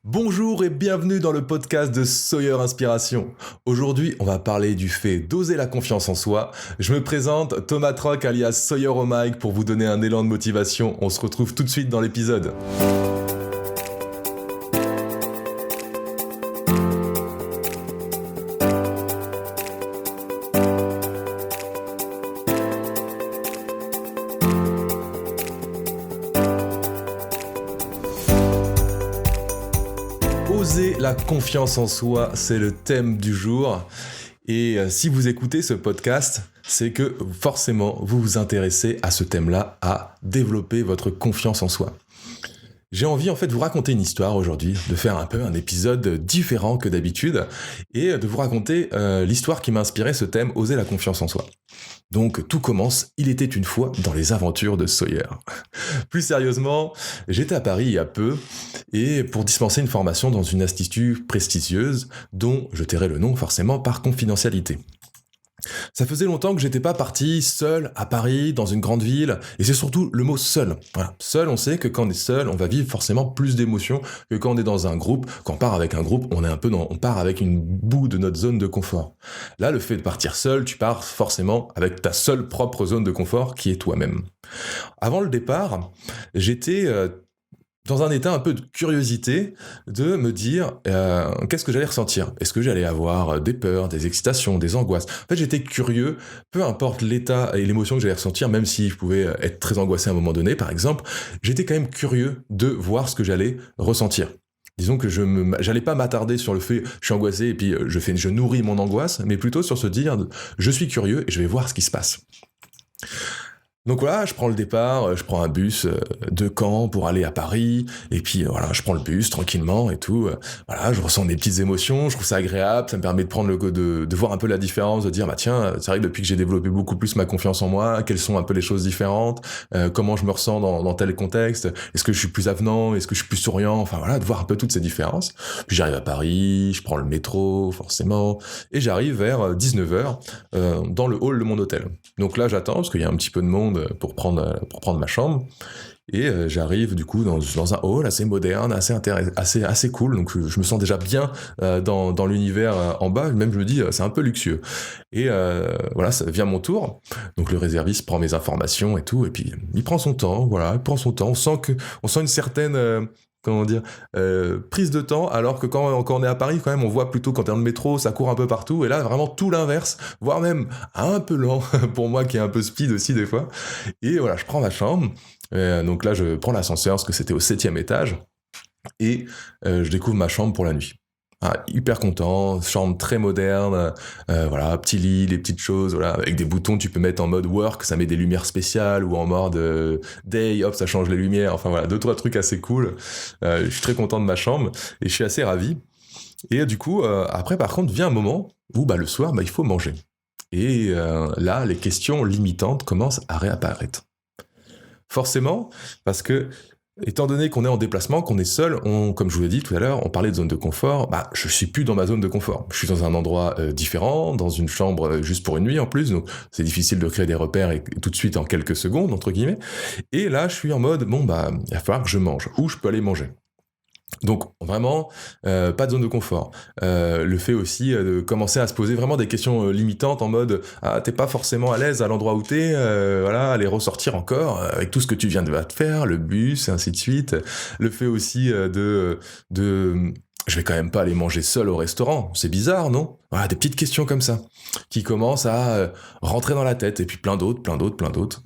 Bonjour et bienvenue dans le podcast de Sawyer Inspiration. Aujourd'hui, on va parler du fait d'oser la confiance en soi. Je me présente, Thomas Troc alias Sawyer au mic pour vous donner un élan de motivation. On se retrouve tout de suite dans l'épisode. Oser la confiance en soi, c'est le thème du jour. Et si vous écoutez ce podcast, c'est que forcément vous vous intéressez à ce thème-là, à développer votre confiance en soi. J'ai envie en fait de vous raconter une histoire aujourd'hui, de faire un peu un épisode différent que d'habitude et de vous raconter l'histoire qui m'a inspiré ce thème, oser la confiance en soi. Donc tout commence, il était une fois dans les aventures de Sawyer. Plus sérieusement, j'étais à Paris il y a peu et pour dispenser une formation dans une institut prestigieuse dont je tairai le nom forcément par confidentialité. Ça faisait longtemps que j'étais pas parti seul à Paris, dans une grande ville, et c'est surtout le mot seul. Voilà. Seul, on sait que quand on est seul, on va vivre forcément plus d'émotions que quand on est dans un groupe. Quand on part avec un groupe, on part avec une bout de notre zone de confort. Là, le fait de partir seul, tu pars forcément avec ta seule propre zone de confort qui est toi-même. Avant le départ, j'étais dans un état un peu de curiosité, de me dire qu'est-ce que j'allais ressentir. Est-ce que j'allais avoir des peurs, des excitations, des angoisses. En fait, j'étais curieux, peu importe l'état et l'émotion que j'allais ressentir, même si je pouvais être très angoissé à un moment donné, par exemple, j'étais quand même curieux de voir ce que j'allais ressentir. Disons que j'allais pas m'attarder sur le fait je suis angoissé et puis je nourris mon angoisse, mais plutôt sur se dire je suis curieux et je vais voir ce qui se passe. Donc voilà, je prends le départ, je prends un bus de Caen pour aller à Paris, et puis voilà, je prends le bus tranquillement et tout. Voilà, je ressens des petites émotions, je trouve ça agréable, ça me permet de prendre de voir un peu la différence, de dire bah tiens, c'est vrai que depuis que j'ai développé beaucoup plus ma confiance en moi, quelles sont un peu les choses différentes, comment je me ressens dans tel contexte, est-ce que je suis plus avenant, est-ce que je suis plus souriant, enfin voilà, de voir un peu toutes ces différences. Puis j'arrive à Paris, je prends le métro forcément, et j'arrive vers 19h dans le hall de mon hôtel. Donc là j'attends parce qu'il y a un petit peu de monde pour prendre ma chambre et j'arrive du coup dans un hall assez moderne, assez cool, donc je me sens déjà bien dans l'univers en bas, même je me dis c'est un peu luxueux et voilà, ça vient mon tour, donc le réserviste prend mes informations et tout, et puis il prend son temps, on sent une certaine prise de temps, alors que quand on est à Paris, quand même, on voit plutôt quand t'es dans le métro, ça court un peu partout, et là, vraiment tout l'inverse, voire même un peu lent, pour moi qui est un peu speed aussi des fois. Et voilà, je prends ma chambre, donc là, je prends l'ascenseur, parce que c'était au 7e étage, et je découvre ma chambre pour la nuit. Ah, hyper content, chambre très moderne, voilà, petit lit, les petites choses, voilà, avec des boutons, tu peux mettre en mode work, ça met des lumières spéciales, ou en mode day, hop, ça change les lumières, enfin voilà, 2-3 trucs assez cool. Je suis très content de ma chambre, et je suis assez ravi. Et du coup, après, par contre, vient un moment où, le soir, il faut manger. Et là, les questions limitantes commencent à réapparaître. Forcément, parce que étant donné qu'on est en déplacement, qu'on est seul, comme je vous l'ai dit tout à l'heure, on parlait de zone de confort, je suis plus dans ma zone de confort. Je suis dans un endroit différent, dans une chambre juste pour une nuit en plus, donc c'est difficile de créer des repères et tout de suite en quelques secondes, entre guillemets. Et là, je suis en mode, il va falloir que je mange. Où je peux aller manger ? Donc vraiment, pas de zone de confort. Le fait aussi de commencer à se poser vraiment des questions limitantes en mode t'es pas forcément à l'aise à l'endroit où t'es, voilà, aller ressortir encore avec tout ce que tu viens de faire, le bus et ainsi de suite. Le fait aussi de je vais quand même pas aller manger seul au restaurant, c'est bizarre, non ? Voilà, des petites questions comme ça qui commencent à rentrer dans la tête, et puis plein d'autres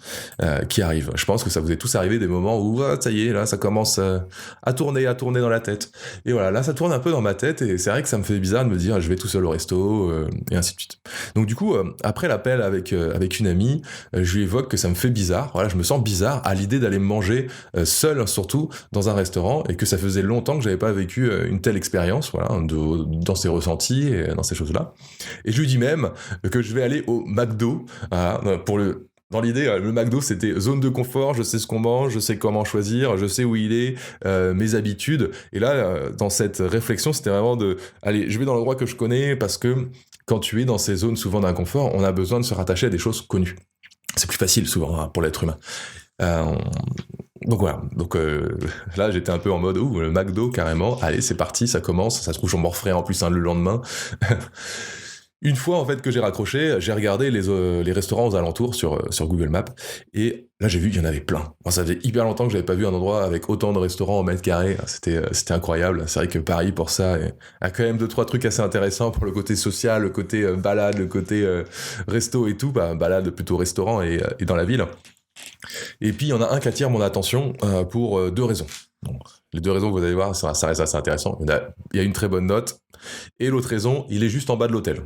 qui arrivent. Je pense que ça vous est tous arrivé des moments où ça y est, là ça commence à tourner dans la tête. Et voilà, là ça tourne un peu dans ma tête, et c'est vrai que ça me fait bizarre de me dire je vais tout seul au resto, et ainsi de suite. Donc du coup, après l'appel avec une amie, je lui évoque que ça me fait bizarre, voilà, je me sens bizarre à l'idée d'aller me manger seul, surtout dans un restaurant, et que ça faisait longtemps que j'avais pas vécu une telle expérience, voilà, dans ses ressentis et dans ces choses-là. Et je lui dis même que je vais aller au McDo, voilà, dans l'idée, le McDo, c'était zone de confort, je sais ce qu'on mange, je sais comment choisir, je sais où il est, mes habitudes. Et là, dans cette réflexion, c'était vraiment allez, je vais dans l'endroit que je connais, parce que quand tu es dans ces zones souvent d'inconfort, on a besoin de se rattacher à des choses connues. C'est plus facile souvent pour l'être humain. Donc voilà, donc là j'étais un peu en mode le McDo carrément, allez c'est parti, ça commence, ça se trouve j'en m'en referai en plus le lendemain. Une fois en fait que j'ai raccroché, j'ai regardé les restaurants aux alentours sur Google Maps et là j'ai vu qu'il y en avait plein. Moi, ça faisait hyper longtemps que j'avais pas vu un endroit avec autant de restaurants au mètre carré, c'était incroyable. C'est vrai que Paris pour ça a quand même deux trois trucs assez intéressants pour le côté social, le côté balade, le côté resto et tout, balade plutôt restaurant et dans la ville. Et puis il y en a un qui attire mon attention pour deux raisons. Bon, les deux raisons, vous allez voir, ça reste assez intéressant. Il y a une très bonne note, et l'autre raison, il est juste en bas de l'hôtel.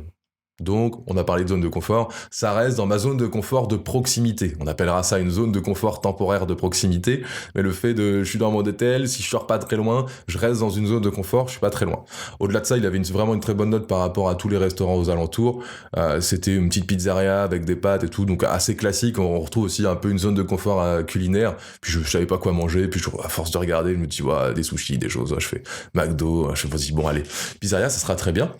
Donc, on a parlé de zone de confort, ça reste dans ma zone de confort de proximité. On appellera ça une zone de confort temporaire de proximité, mais le fait je suis dans mon hôtel, si je sors pas très loin, je reste dans une zone de confort, je suis pas très loin. Au-delà de ça, il avait vraiment une très bonne note par rapport à tous les restaurants aux alentours. C'était une petite pizzeria avec des pâtes et tout, donc assez classique. On retrouve aussi un peu une zone de confort culinaire. Puis je savais pas quoi manger, puis à force de regarder, je me dis, ouais, des sushis, des choses, je fais McDo, je fais, vas-y, bon, allez, pizzeria, ça sera très bien.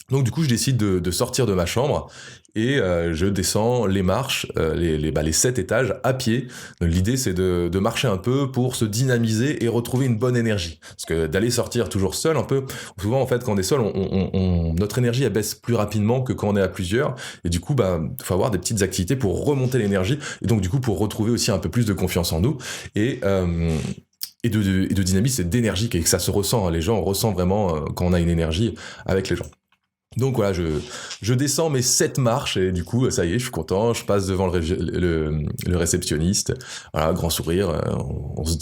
Donc du coup, je décide de sortir de ma chambre et je descends les marches, les 7 étages à pied. Donc, l'idée, c'est de marcher un peu pour se dynamiser et retrouver une bonne énergie. Parce que d'aller sortir toujours seul, un peu, souvent en fait, quand on est seul, notre énergie elle baisse plus rapidement que quand on est à plusieurs. Et du coup, faut avoir des petites activités pour remonter l'énergie et donc du coup pour retrouver aussi un peu plus de confiance en nous et de dynamisme et d'énergie, et que ça se ressent. Hein. Les gens ressentent vraiment quand on a une énergie avec les gens. Donc voilà, je descends mes 7 marches et du coup, ça y est, je suis content, je passe devant le réceptionniste, voilà, grand sourire,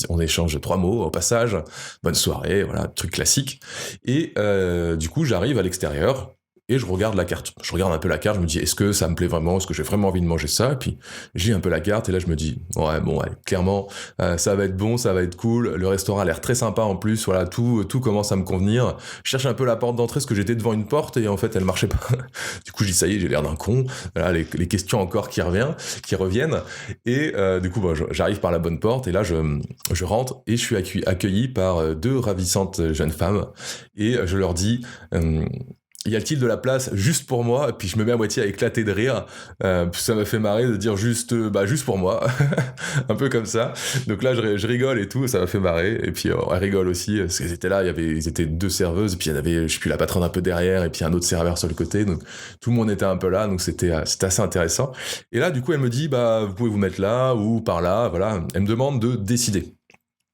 on échange 3 mots au passage, bonne soirée, voilà, truc classique. Et du coup, j'arrive à l'extérieur et je regarde la carte. Je regarde un peu la carte, je me dis, est-ce que ça me plaît vraiment, est-ce que j'ai vraiment envie de manger ça? Et puis, j'ai un peu la carte et là, je me dis, ouais, bon, ouais, clairement, ça va être bon, ça va être cool, le restaurant a l'air très sympa en plus, voilà, tout commence à me convenir. Je cherche un peu la porte d'entrée parce que j'étais devant une porte et en fait elle marchait pas. Du coup je dis ça y est, j'ai l'air d'un con. Voilà, les questions encore qui reviennent. Et du coup j'arrive par la bonne porte et là je rentre et je suis accueilli par deux ravissantes jeunes femmes et je leur dis y a-t-il de la place juste pour moi? Et puis je me mets à moitié à éclater de rire. Ça m'a fait marrer de dire juste pour moi. Un peu comme ça. Donc là, je rigole et tout, ça m'a fait marrer. Et puis elle rigole aussi, parce qu'elles étaient là, ils étaient deux serveuses, et puis il y en avait, je sais plus, la patronne un peu derrière, et puis un autre serveur sur le côté. Donc tout le monde était un peu là, donc c'était assez intéressant. Et là, du coup, elle me dit, vous pouvez vous mettre là ou par là, voilà. Elle me demande de décider.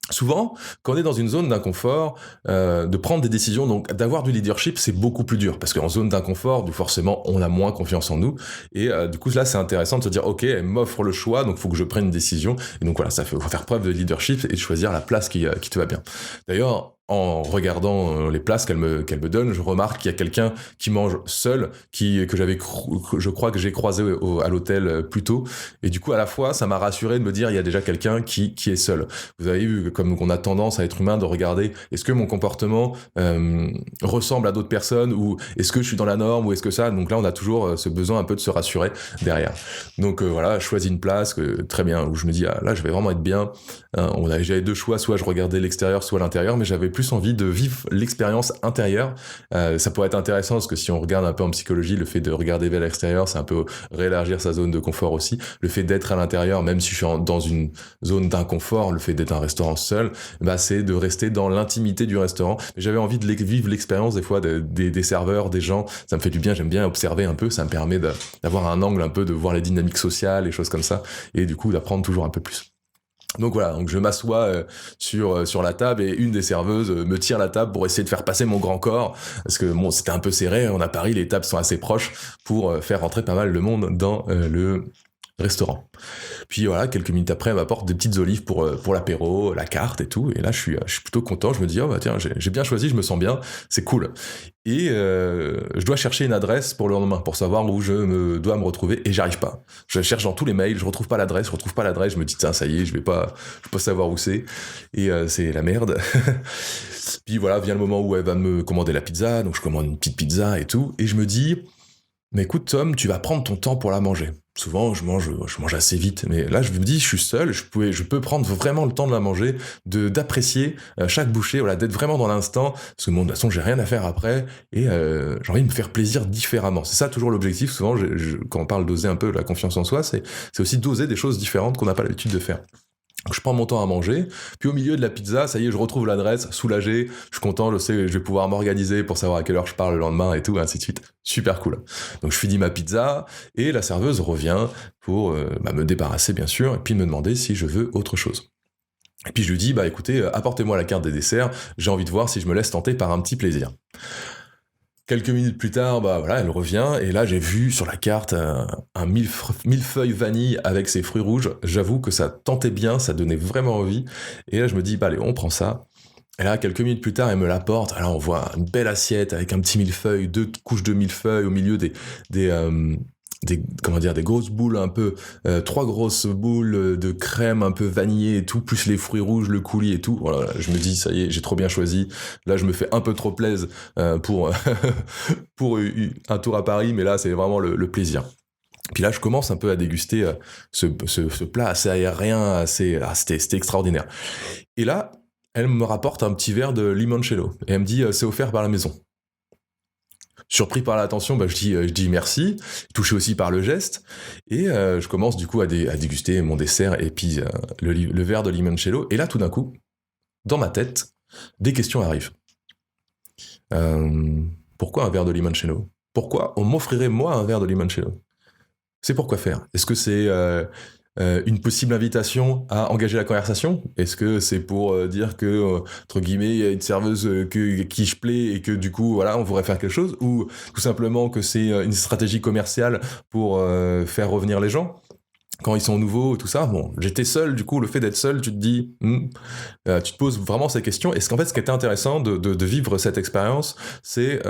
Souvent, quand on est dans une zone d'inconfort, de prendre des décisions, donc d'avoir du leadership, c'est beaucoup plus dur parce qu'en zone d'inconfort, forcément, on a moins confiance en nous. Et du coup, là, c'est intéressant de se dire, ok, elle m'offre le choix, donc il faut que je prenne une décision. Et donc voilà, faut faire preuve de leadership et de choisir la place qui te va bien. D'ailleurs, en regardant les places qu'elle me donne, je remarque qu'il y a quelqu'un qui mange seul, je crois que j'ai croisé à l'hôtel plus tôt. Et du coup, à la fois, ça m'a rassuré de me dire, il y a déjà quelqu'un qui est seul. Vous avez vu, comme on a tendance à être humain, de regarder, est-ce que mon comportement ressemble à d'autres personnes, ou est-ce que je suis dans la norme, ou est-ce que ça. Donc là, on a toujours ce besoin un peu de se rassurer derrière. Donc voilà, je choisis une place, très bien, où je me dis, là, je vais vraiment être bien. J'avais deux choix, soit je regardais l'extérieur, soit l'intérieur, mais j'avais plus envie de vivre l'expérience intérieure. Ça pourrait être intéressant parce que si on regarde un peu en psychologie, le fait de regarder vers l'extérieur, c'est un peu réélargir sa zone de confort aussi. Le fait d'être à l'intérieur, même si je suis dans une zone d'inconfort, le fait d'être dans un restaurant seul, c'est de rester dans l'intimité du restaurant. Mais j'avais envie de vivre l'expérience des fois des serveurs, des gens. Ça me fait du bien, j'aime bien observer un peu, ça me permet d'avoir un angle un peu, de voir les dynamiques sociales, les choses comme ça, et du coup d'apprendre toujours un peu plus. Donc voilà, donc je m'assois sur la table et une des serveuses me tire la table pour essayer de faire passer mon grand corps, parce que bon, c'était un peu serré, on a Paris, les tables sont assez proches, pour faire rentrer pas mal de monde dans le restaurant. Puis voilà, quelques minutes après, elle m'apporte des petites olives pour l'apéro, la carte et tout, et là je suis plutôt content, je me dis, tiens, j'ai bien choisi, je me sens bien, c'est cool. Et je dois chercher une adresse pour le lendemain, pour savoir où dois me retrouver, et j'arrive pas. Je cherche dans tous les mails, je retrouve pas l'adresse, je me dis, tiens, ça y est, je vais pas savoir où c'est, et c'est la merde. Puis voilà, vient le moment où elle va me commander la pizza, donc je commande une petite pizza et tout, et je me dis, mais écoute Tom, tu vas prendre ton temps pour la manger. Souvent, je mange assez vite, mais là, je me dis, je suis seul, je peux prendre vraiment le temps de la manger, d'apprécier chaque bouchée, voilà, d'être vraiment dans l'instant, parce que bon, de toute façon, j'ai rien à faire après, et j'ai envie de me faire plaisir différemment. C'est ça toujours l'objectif. Souvent, quand on parle d'oser un peu la confiance en soi, c'est aussi d'oser des choses différentes qu'on n'a pas l'habitude de faire. Donc, je prends mon temps à manger, puis au milieu de la pizza, ça y est, je retrouve l'adresse, soulagé, je suis content, je sais, je vais pouvoir m'organiser pour savoir à quelle heure je pars le lendemain et tout, et ainsi de suite. Super cool. Donc je finis ma pizza, et la serveuse revient pour me débarrasser, bien sûr, et puis me demander si je veux autre chose. Et puis je lui dis, bah écoutez, apportez-moi la carte des desserts, j'ai envie de voir si je me laisse tenter par un petit plaisir. Quelques minutes plus tard, bah voilà, elle revient, et là j'ai vu sur la carte un millefeuille vanille avec ses fruits rouges. J'avoue que ça tentait bien, ça donnait vraiment envie. Et là je me dis, bah allez, on prend ça. Et là, quelques minutes plus tard, elle me l'apporte. Alors on voit une belle assiette avec un petit millefeuille, 2 couches de millefeuille au milieu des grosses boules un peu, 3 grosses boules de crème un peu vanillée et tout, plus les fruits rouges, le coulis et tout. Voilà, je me dis, ça y est, j'ai trop bien choisi. Là, je me fais un peu trop plaisir pour, pour un tour à Paris, mais là, c'est vraiment le plaisir. Puis là, je commence un peu à déguster ce plat assez aérien, c'était extraordinaire. Et là, elle me rapporte un petit verre de limoncello. Et elle me dit, c'est offert par la maison. Surpris par l'attention, bah, je dis merci, touché aussi par le geste, et je commence du coup à déguster mon dessert et puis le verre de limoncello. Et là, tout d'un coup, dans ma tête, des questions arrivent. Pourquoi un verre de limoncello ? Pourquoi on m'offrirait moi un verre de limoncello ? C'est pourquoi faire ? Est-ce que c'est une possible invitation à engager la conversation ? Est-ce que c'est pour dire que, entre guillemets, il y a une serveuse qui je plais et que du coup, voilà, on voudrait faire quelque chose ? Ou tout simplement que c'est une stratégie commerciale pour faire revenir les gens ? Quand ils sont nouveaux, tout ça, bon, j'étais seul, du coup, le fait d'être seul, tu te dis, tu te poses vraiment ces questions. Et ce qui était intéressant de vivre cette expérience, c'est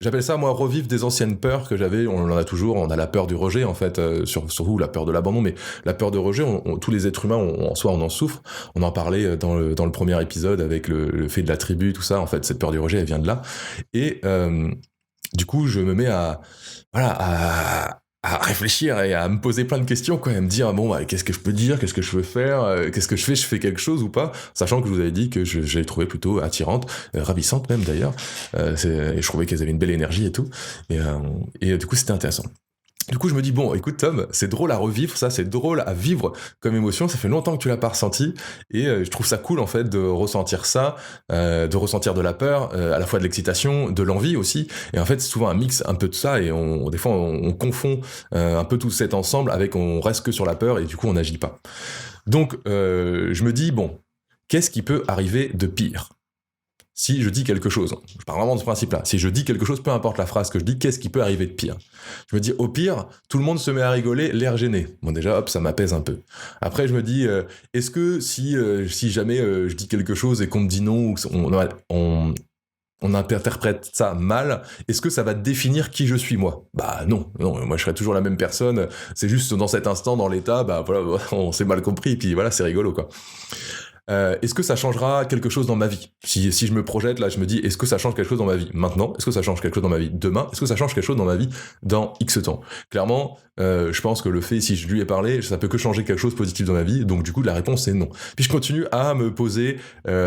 j'appelle ça, moi, revivre des anciennes peurs que j'avais. On en a toujours, on a la peur du rejet, en fait, surtout la peur de l'abandon, mais la peur de rejet, tous les êtres humains, en soi, on en souffre. On en parlait dans le premier épisode avec le fait de la tribu, tout ça. En fait, cette peur du rejet, elle vient de là. Et du coup, je me mets à réfléchir et à me poser plein de questions, quoi, à me dire, bon, bah, qu'est-ce que je peux dire, qu'est-ce que je veux faire, qu'est-ce que je fais quelque chose ou pas, sachant que je vous avais dit que je les trouvais plutôt attirantes, ravissantes même d'ailleurs, et je trouvais qu'elles avaient une belle énergie et tout, et du coup c'était intéressant. Du coup, je me dis, bon, écoute, Tom, c'est drôle à revivre, ça, c'est drôle à vivre comme émotion, ça fait longtemps que tu l'as pas ressenti, et je trouve ça cool, en fait, de ressentir ça, de ressentir de la peur, à la fois de l'excitation, de l'envie aussi, et en fait, c'est souvent un mix un peu de ça, et des fois, on confond un peu tout cet ensemble avec on reste que sur la peur, et du coup, on n'agit pas. Donc, je me dis, bon, qu'est-ce qui peut arriver de pire ? Si je dis quelque chose, je pars vraiment de ce principe-là, si je dis quelque chose, peu importe la phrase que je dis, qu'est-ce qui peut arriver de pire ? Je me dis, au pire, tout le monde se met à rigoler, l'air gêné. Bon déjà, hop, ça m'apaise un peu. Après, je me dis, est-ce que si jamais je dis quelque chose et qu'on me dit non, ou on interprète ça mal, est-ce que ça va définir qui je suis moi ? Bah non, moi je serai toujours la même personne, c'est juste dans cet instant, dans l'état, bah voilà, on s'est mal compris, et puis voilà, c'est rigolo, quoi. Est-ce que ça changera quelque chose dans ma vie ? Si je me projette, là, je me dis, est-ce que ça change quelque chose dans ma vie maintenant ? Est-ce que ça change quelque chose dans ma vie demain ? Est-ce que ça change quelque chose dans ma vie dans X temps ? Clairement, je pense que le fait, si je lui ai parlé, ça peut que changer quelque chose de positif dans ma vie, donc du coup, la réponse est non. Puis je continue à me poser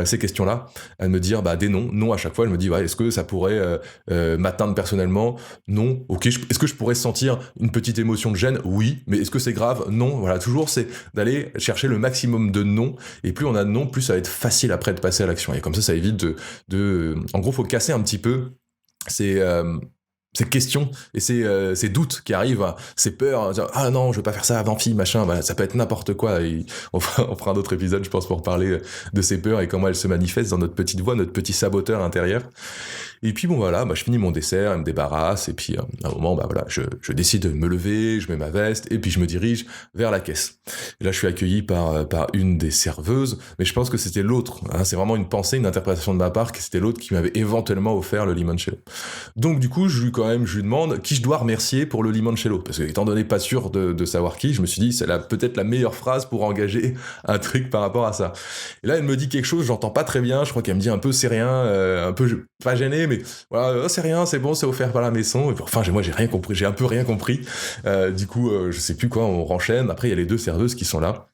ces questions-là, à me dire, bah, des non à chaque fois. Je me dis, ouais, est-ce que ça pourrait m'atteindre personnellement ? Non. Ok, est-ce que je pourrais sentir une petite émotion de gêne ? Oui. Mais est-ce que c'est grave ? Non. Voilà, toujours, c'est d'aller chercher le maximum de non, et plus on a de non, plus ça va être facile après de passer à l'action. Et comme ça évite en gros, faut casser un petit peu ces questions et ces doutes qui arrivent, ces peurs, dire, ah non, je veux pas faire ça avant fille, machin, bah, ça peut être n'importe quoi. Et on fera un autre épisode, je pense, pour parler de ces peurs et comment elles se manifestent dans notre petite voix, notre petit saboteur intérieur. Et puis bon voilà, bah, je finis mon dessert, elle me débarrasse, et puis à un moment, bah voilà, je décide de me lever, je mets ma veste, et puis je me dirige vers la caisse. Et là, je suis accueilli par une des serveuses, mais je pense que c'était l'autre. Hein, c'est vraiment une pensée, une interprétation de ma part, que c'était l'autre qui m'avait éventuellement offert le limoncello. Donc du coup, je lui demande qui je dois remercier pour le limoncello, parce que étant donné pas sûr de savoir qui, je me suis dit c'est peut-être la meilleure phrase pour engager un truc par rapport à ça. Et là, elle me dit quelque chose, j'entends pas très bien, je crois qu'elle me dit un peu c'est rien, un peu pas gêné, mais voilà, c'est rien, c'est bon, c'est offert par la maison. Enfin, moi j'ai rien compris, j'ai un peu rien compris. Du coup, je sais plus quoi, on renchaîne. Après, il y a les deux serveuses qui sont là.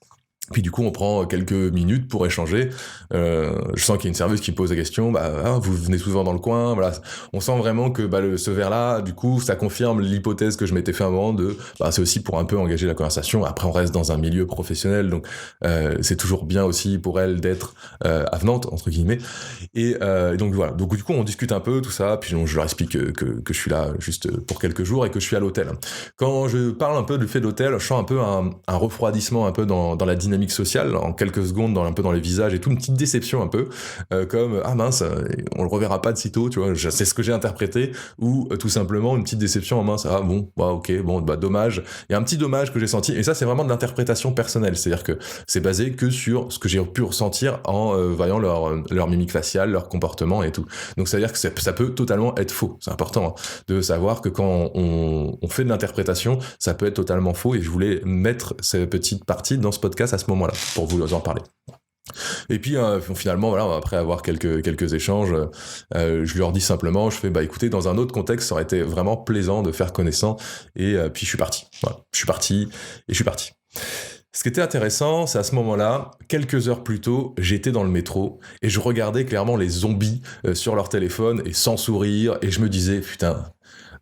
Puis du coup, on prend quelques minutes pour échanger. Je sens qu'il y a une serveuse qui me pose la question. Vous venez souvent dans le coin. Voilà, on sent vraiment que ce verre-là, du coup, ça confirme l'hypothèse que je m'étais fait à un moment de. C'est aussi pour un peu engager la conversation. Après, on reste dans un milieu professionnel, donc c'est toujours bien aussi pour elle d'être avenante entre guillemets. Et donc voilà. Donc du coup, on discute un peu tout ça. Puis je leur explique que je suis là juste pour quelques jours et que je suis à l'hôtel. Quand je parle un peu du fait d'hôtel, je sens un peu un refroidissement un peu dans la dynamique sociale en quelques secondes, un peu dans les visages et tout, une petite déception un peu, comme ah mince, on le reverra pas de sitôt, tu vois, c'est ce que j'ai interprété, ou tout simplement une petite déception en mince, dommage. Il y a un petit dommage que j'ai senti, et ça c'est vraiment de l'interprétation personnelle, c'est-à-dire que c'est basé que sur ce que j'ai pu ressentir en voyant leur mimique faciale, leur comportement et tout. Donc c'est-à-dire que ça peut totalement être faux. C'est important de savoir que quand on fait de l'interprétation, ça peut être totalement faux, et je voulais mettre cette petite partie dans ce podcast à ce moment-là, pour vous en parler. Et puis finalement, voilà, après avoir quelques échanges, je leur dis simplement, je fais écoutez, dans un autre contexte, ça aurait été vraiment plaisant de faire connaissance, et puis je suis parti. Voilà, je suis parti. Ce qui était intéressant, c'est à ce moment-là, quelques heures plus tôt, j'étais dans le métro et je regardais clairement les zombies sur leur téléphone et sans sourire, et je me disais putain,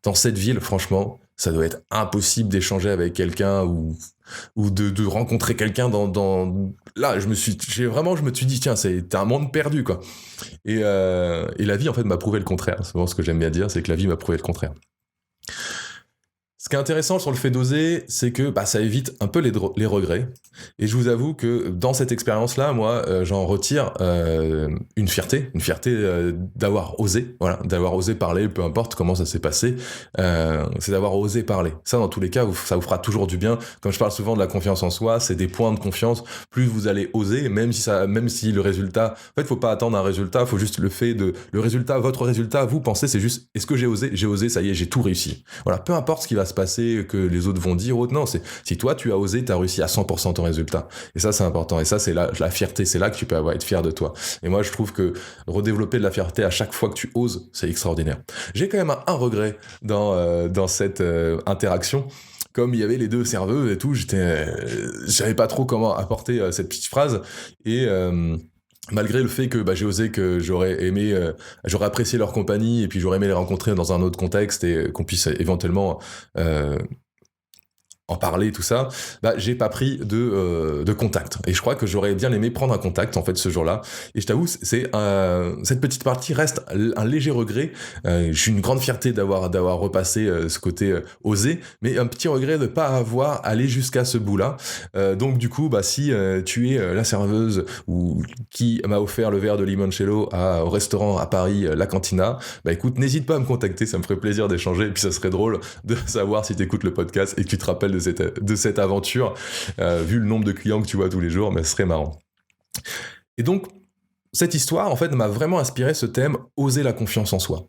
dans cette ville, franchement, ça doit être impossible d'échanger avec quelqu'un ou de rencontrer quelqu'un là, je me suis dit, tiens, c'est un monde perdu, quoi. Et la vie, en fait, m'a prouvé le contraire. C'est vraiment ce que j'aime bien dire, c'est que la vie m'a prouvé le contraire. Ce qui est intéressant sur le fait d'oser, c'est que ça évite un peu les regrets. Et je vous avoue que dans cette expérience-là, moi, j'en retire une fierté d'avoir osé, voilà, d'avoir osé parler, peu importe comment ça s'est passé, c'est d'avoir osé parler. Ça, dans tous les cas, ça vous fera toujours du bien. Comme je parle souvent de la confiance en soi, c'est des points de confiance. Plus vous allez oser, même si le résultat, en fait, faut pas attendre un résultat, faut juste votre résultat, vous pensez, c'est juste, est-ce que j'ai osé, ça y est, j'ai tout réussi. Voilà, peu importe ce qui va se passer, que les autres vont dire, non, c'est si toi tu as osé, tu as réussi à 100% ton résultat. Et ça, c'est important. Et ça, c'est la fierté, c'est là que tu peux être fier de toi. Et moi, je trouve que redévelopper de la fierté à chaque fois que tu oses, c'est extraordinaire. J'ai quand même un regret dans cette interaction. Comme il y avait les deux serveuses et tout, je savais pas trop comment apporter cette petite phrase. Et malgré le fait que j'ai osé, que j'aurais apprécié leur compagnie, et puis j'aurais aimé les rencontrer dans un autre contexte et qu'on puisse éventuellement en parler, tout ça, j'ai pas pris de contact. Et je crois que j'aurais bien aimé prendre un contact, en fait, ce jour-là. Et je t'avoue, cette petite partie reste un léger regret. J'ai une grande fierté d'avoir repassé ce côté osé, mais un petit regret de pas avoir allé jusqu'à ce bout-là. Donc, du coup, si tu es la serveuse ou qui m'a offert le verre de limoncello au restaurant à Paris, La Cantina, écoute, n'hésite pas à me contacter, ça me ferait plaisir d'échanger. Et puis, ça serait drôle de savoir si tu écoutes le podcast et que tu te rappelles de cette aventure, vu le nombre de clients que tu vois tous les jours, mais ce serait marrant. Et donc, cette histoire, en fait, m'a vraiment inspiré ce thème, oser la confiance en soi.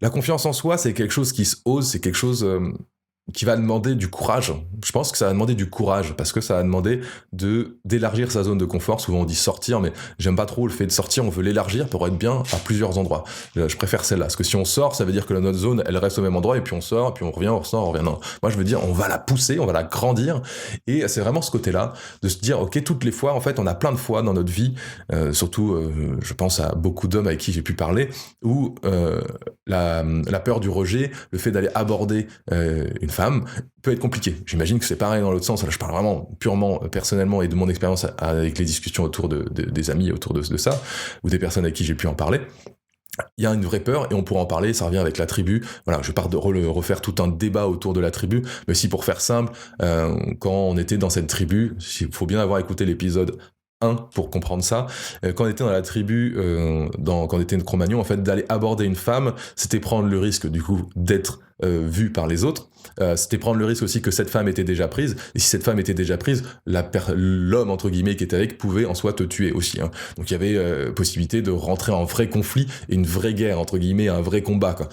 La confiance en soi, c'est quelque chose qui se ose, c'est quelque chose qui va demander du courage. Je pense que ça va demander du courage, parce que ça va demander d'élargir sa zone de confort. Souvent on dit sortir, mais j'aime pas trop le fait de sortir, on veut l'élargir pour être bien à plusieurs endroits. Je préfère celle-là, parce que si on sort, ça veut dire que notre zone, elle reste au même endroit, et puis on sort, et puis on revient, on ressort, on revient. Non. Moi je veux dire, on va la pousser, on va la grandir, et c'est vraiment ce côté-là, de se dire, ok, toutes les fois, en fait, on a plein de fois dans notre vie, surtout, je pense à beaucoup d'hommes avec qui j'ai pu parler, où la peur du rejet, le fait d'aller aborder une femme peut être compliqué. J'imagine que c'est pareil dans l'autre sens. Là, je parle vraiment purement personnellement et de mon expérience avec les discussions autour des amis autour de ça, ou des personnes avec qui j'ai pu en parler. Il y a une vraie peur, et on pourra en parler, ça revient avec la tribu. Voilà, je pars de refaire tout un débat autour de la tribu, mais si pour faire simple, quand on était dans cette tribu, il faut bien avoir écouté l'épisode 1 pour comprendre ça. Quand on était dans la tribu, quand on était une Cro-Magnon, en fait, d'aller aborder une femme, c'était prendre le risque, du coup, d'être vu par les autres. C'était prendre le risque aussi que cette femme était déjà prise, et si cette femme était déjà prise, l'homme entre guillemets qui était avec pouvait en soi te tuer aussi, hein. Donc il y avait possibilité de rentrer en vrai conflit et une vraie guerre entre guillemets, un vrai combat, quoi.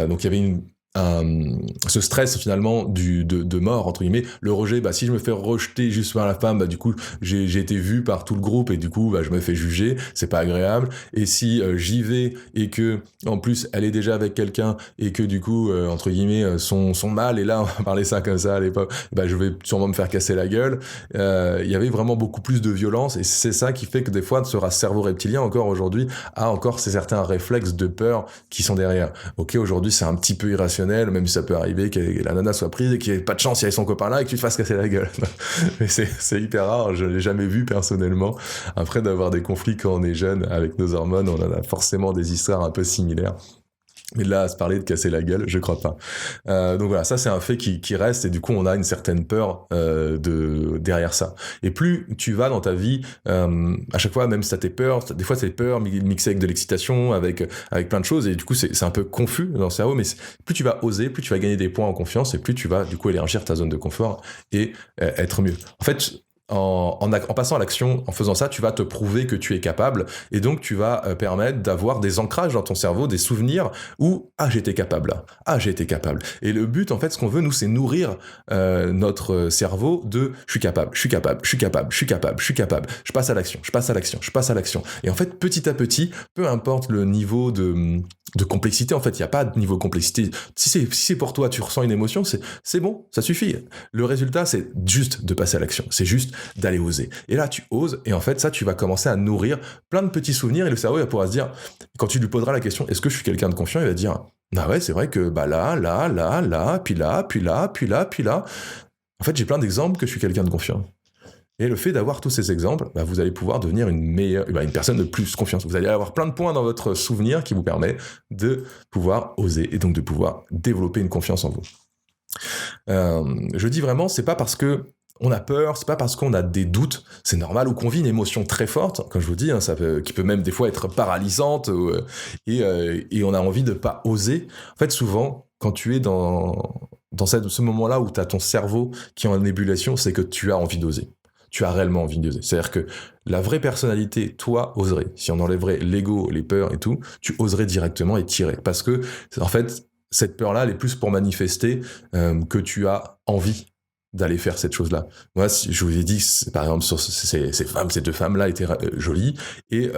Donc il y avait ce stress finalement de mort entre guillemets, le rejet, si je me fais rejeter juste par la femme, du coup j'ai été vu par tout le groupe et du coup je me fais juger, c'est pas agréable. Et si j'y vais et que en plus elle est déjà avec quelqu'un et que du coup entre guillemets son mal, et là on va parler ça comme ça à l'époque, je vais sûrement me faire casser la gueule. Il y avait vraiment beaucoup plus de violence et c'est ça qui fait que des fois ce cerveau reptilien encore aujourd'hui a encore certains réflexes de peur qui sont derrière. Ok, aujourd'hui c'est un petit peu irrationnel, même si ça peut arriver que la nana soit prise et qu'il n'y ait pas de chance, il y ait son copain là et que tu te fasses casser la gueule. Mais c'est hyper rare, je l'ai jamais vu personnellement. Après, d'avoir des conflits quand on est jeune avec nos hormones, on en a forcément des histoires un peu similaires. Mais là, à se parler de casser la gueule, je crois pas. Donc voilà, ça c'est un fait qui reste et du coup on a une certaine peur derrière ça. Et plus tu vas dans ta vie, à chaque fois, même si t'as tes peurs, des fois c'est des peurs mixées avec de l'excitation, avec plein de choses et du coup c'est un peu confus dans le cerveau. Mais plus tu vas oser, plus tu vas gagner des points en confiance et plus tu vas du coup élargir ta zone de confort et être mieux. En fait, en passant à l'action, en faisant ça, tu vas te prouver que tu es capable et donc tu vas permettre d'avoir des ancrages dans ton cerveau, des souvenirs où « Ah, j'étais capable là. Ah, j'ai été capable. » Et le but, en fait, ce qu'on veut, nous, c'est nourrir notre cerveau de « Je suis capable, je suis capable, je suis capable, je suis capable, je suis capable. Je passe à l'action, je passe à l'action, je passe à l'action. » Et en fait, petit à petit, peu importe le niveau de complexité, en fait, il n'y a pas de niveau de complexité. Si c'est pour toi, tu ressens une émotion, c'est bon, ça suffit. Le résultat, c'est juste de passer à l'action. C'est juste d'aller oser. Et là, tu oses, et en fait, ça, tu vas commencer à nourrir plein de petits souvenirs, et le cerveau, il va pouvoir se dire, quand tu lui poseras la question, est-ce que je suis quelqu'un de confiant, il va dire, ah ouais, c'est vrai que, là, puis là. En fait, j'ai plein d'exemples que je suis quelqu'un de confiant. Et le fait d'avoir tous ces exemples, vous allez pouvoir devenir une personne de plus confiance. Vous allez avoir plein de points dans votre souvenir qui vous permet de pouvoir oser, et donc de pouvoir développer une confiance en vous. Je dis vraiment, c'est pas parce que on a peur, c'est pas parce qu'on a des doutes, c'est normal, ou qu'on vit une émotion très forte, comme je vous dis, qui peut même des fois être paralysante, et on a envie de pas oser. En fait, souvent, quand tu es dans ce moment-là où tu as ton cerveau qui est en ébullition, c'est que tu as envie d'oser. Tu as réellement envie d'oser. C'est-à-dire que la vraie personnalité, toi, oserais. Si on enlèverait l'ego, les peurs et tout, tu oserais directement et tirer. Parce que, en fait, cette peur-là, elle est plus pour manifester que tu as envie d'aller faire cette chose-là. Moi, je vous ai dit, par exemple, sur ces deux femmes-là étaient jolies, et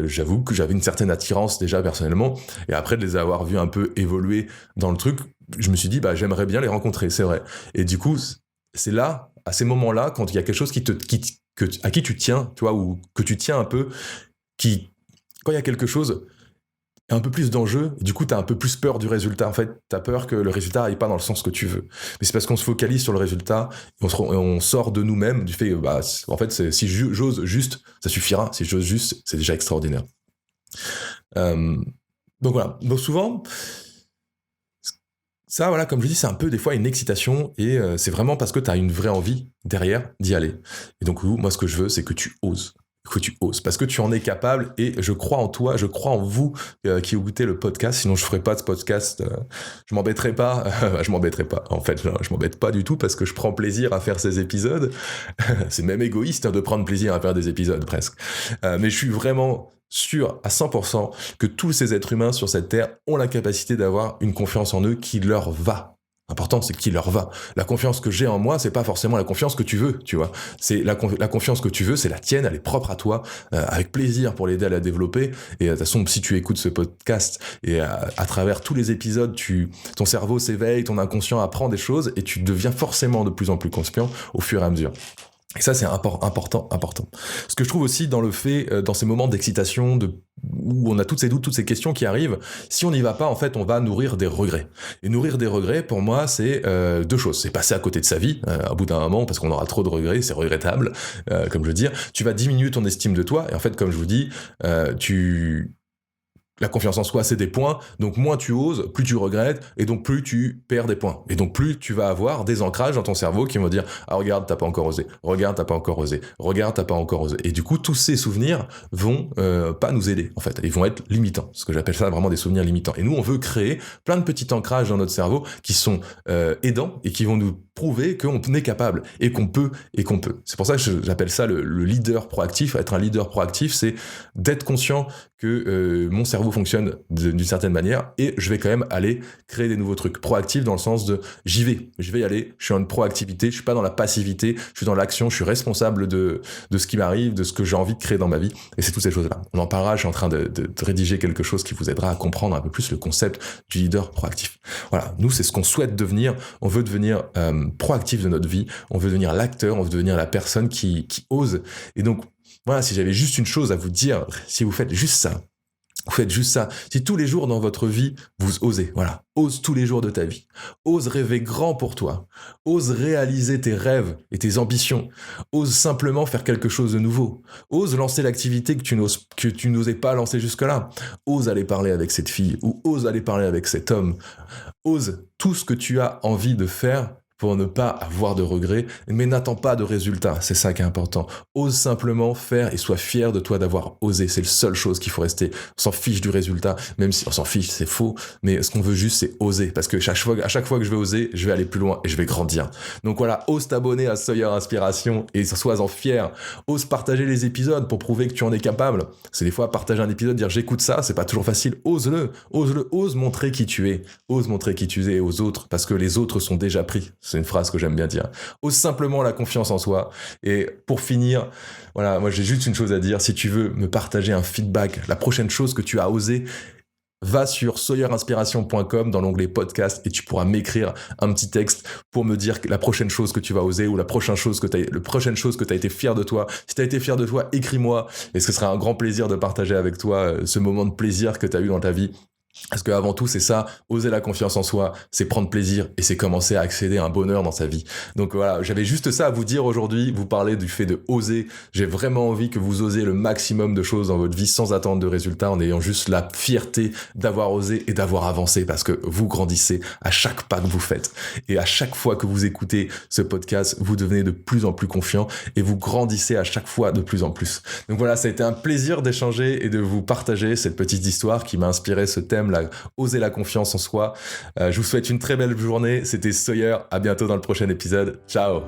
j'avoue que j'avais une certaine attirance déjà personnellement, et après de les avoir vues un peu évoluer dans le truc, je me suis dit, j'aimerais bien les rencontrer, c'est vrai. Et du coup, c'est là, à ces moments-là, quand il y a quelque chose à qui tu tiens, tu vois, ou que tu tiens un peu, quand il y a quelque chose, un peu plus d'enjeu, du coup t'as un peu plus peur du résultat. En fait, t'as peur que le résultat aille pas dans le sens que tu veux. Mais c'est parce qu'on se focalise sur le résultat, et on sort de nous-mêmes du fait, en fait, si j'ose juste, ça suffira. Si j'ose juste, c'est déjà extraordinaire. Donc voilà. Donc souvent, ça, voilà, comme je dis, c'est un peu des fois une excitation, et c'est vraiment parce que t'as une vraie envie derrière d'y aller. Et donc moi, ce que je veux, c'est que tu oses. Que tu oses, parce que tu en es capable, et je crois en toi, je crois en vous qui écoutez le podcast, sinon je ferais pas de ce podcast, je m'embêterais pas, en fait, je m'embête pas du tout, parce que je prends plaisir à faire ces épisodes, c'est même égoïste de prendre plaisir à faire des épisodes, presque, mais je suis vraiment sûr à 100% que tous ces êtres humains sur cette terre ont la capacité d'avoir une confiance en eux qui leur va. L'important, c'est qui leur va. La confiance que j'ai en moi, c'est pas forcément la confiance que tu veux, tu vois. C'est la confiance que tu veux, c'est la tienne, elle est propre à toi, avec plaisir pour l'aider à la développer. Et de toute façon, si tu écoutes ce podcast, et à travers tous les épisodes, ton cerveau s'éveille, ton inconscient apprend des choses, et tu deviens forcément de plus en plus conscient au fur et à mesure. Et ça, c'est important. Ce que je trouve aussi dans le fait, dans ces moments d'excitation, où on a toutes ces doutes, toutes ces questions qui arrivent, si on n'y va pas, en fait, on va nourrir des regrets. Et nourrir des regrets, pour moi, c'est deux choses. C'est passer à côté de sa vie, à bout d'un moment, parce qu'on aura trop de regrets, c'est regrettable, comme je veux dire. Tu vas diminuer ton estime de toi, et en fait, comme je vous dis, la confiance en soi, c'est des points, donc moins tu oses, plus tu regrettes, et donc plus tu perds des points. Et donc plus tu vas avoir des ancrages dans ton cerveau qui vont dire « Ah, regarde, t'as pas encore osé. Regarde, t'as pas encore osé. Regarde, t'as pas encore osé. » Et du coup, tous ces souvenirs vont pas nous aider, en fait. Ils vont être limitants, ce que j'appelle ça vraiment des souvenirs limitants. Et nous, on veut créer plein de petits ancrages dans notre cerveau qui sont aidants et qui vont nous prouver qu'on est capable et qu'on peut. C'est pour ça que j'appelle ça le leader proactif. Être un leader proactif, c'est d'être conscient que mon cerveau cerveau fonctionne d'une certaine manière et je vais quand même aller créer des nouveaux trucs. Proactif dans le sens de je vais y aller, je suis en une proactivité, je suis pas dans la passivité, je suis dans l'action, je suis responsable de ce qui m'arrive, de ce que j'ai envie de créer dans ma vie, et c'est toutes ces choses-là. On en parlera, je suis en train de rédiger quelque chose qui vous aidera à comprendre un peu plus le concept du leader proactif. Voilà, nous c'est ce qu'on souhaite devenir, on veut devenir proactif de notre vie, on veut devenir l'acteur, on veut devenir la personne qui ose, et donc voilà, si j'avais juste une chose à vous dire, si vous faites juste ça, si tous les jours dans votre vie, vous osez, voilà, ose tous les jours de ta vie, ose rêver grand pour toi, ose réaliser tes rêves et tes ambitions, ose simplement faire quelque chose de nouveau, ose lancer l'activité que tu n'osais pas lancer jusque-là, ose aller parler avec cette fille ou ose aller parler avec cet homme, ose tout ce que tu as envie de faire pour ne pas avoir de regrets, mais n'attends pas de résultats, c'est ça qui est important. Ose simplement faire et sois fier de toi d'avoir osé, c'est la seule chose qu'il faut rester. On s'en fiche du résultat, même si on s'en fiche, c'est faux, mais ce qu'on veut juste, c'est oser, parce que à chaque fois que je vais oser, je vais aller plus loin et je vais grandir. Donc voilà, ose t'abonner à Sawyer Inspiration et sois-en fier. Ose partager les épisodes pour prouver que tu en es capable. C'est des fois, partager un épisode, dire j'écoute ça, c'est pas toujours facile. Ose montrer qui tu es. Ose montrer qui tu es aux autres, parce que les autres sont déjà pris. C'est une phrase que j'aime bien dire. Ose simplement la confiance en soi. Et pour finir, voilà, moi j'ai juste une chose à dire. Si tu veux me partager un feedback, la prochaine chose que tu as osé, va sur sawyerinspiration.com dans l'onglet podcast et tu pourras m'écrire un petit texte pour me dire la prochaine chose que tu vas oser ou la prochaine chose que tu as été fier de toi. Si tu as été fier de toi, écris-moi et ce sera un grand plaisir de partager avec toi ce moment de plaisir que tu as eu dans ta vie. Parce qu'avant tout, c'est ça, oser la confiance en soi, c'est prendre plaisir et c'est commencer à accéder à un bonheur dans sa vie. Donc voilà, j'avais juste ça à vous dire aujourd'hui, vous parler du fait de oser. J'ai vraiment envie que vous osiez le maximum de choses dans votre vie sans attendre de résultats, en ayant juste la fierté d'avoir osé et d'avoir avancé, parce que vous grandissez à chaque pas que vous faites. Et à chaque fois que vous écoutez ce podcast, vous devenez de plus en plus confiant et vous grandissez à chaque fois de plus en plus. Donc voilà, ça a été un plaisir d'échanger et de vous partager cette petite histoire qui m'a inspiré ce thème, oser la confiance en soi. Je vous souhaite une très belle journée. C'était Sawyer. À bientôt dans le prochain épisode. Ciao.